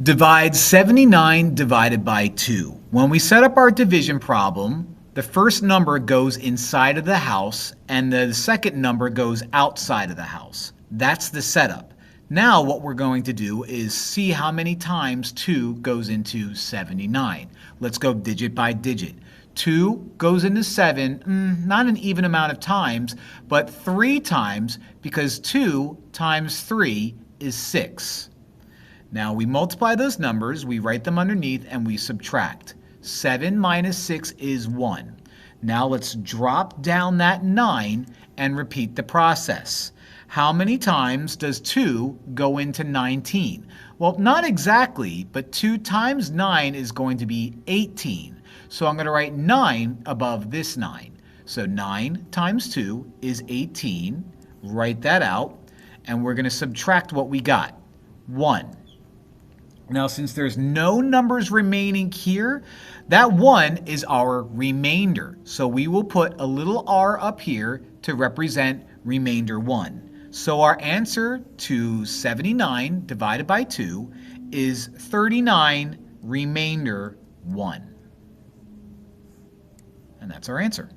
Divide 79 divided by 2. When we set up our division problem, the first number goes inside of the house and the second number goes outside of the house. That's the setup. Now what we're going to do is see how many times 2 goes into 79. Let's go digit by digit. 2 goes into 7, not an even amount of times, but 3 times because 2 times 3 is 6. Now we multiply those numbers, we write them underneath, and we subtract. 7 minus 6 is 1. Now let's drop down that 9 and repeat the process. How many times does 2 go into 19? Well, not exactly, but 2 times 9 is going to be 18. So I'm going to write 9 above this 9. So 9 times 2 is 18. Write that out. And we're going to subtract what we got. 1. Now, since there's no numbers remaining here, that 1 is our remainder. So we will put a little r up here to represent remainder 1. So our answer to 79 divided by 2 is 39 remainder 1. And that's our answer.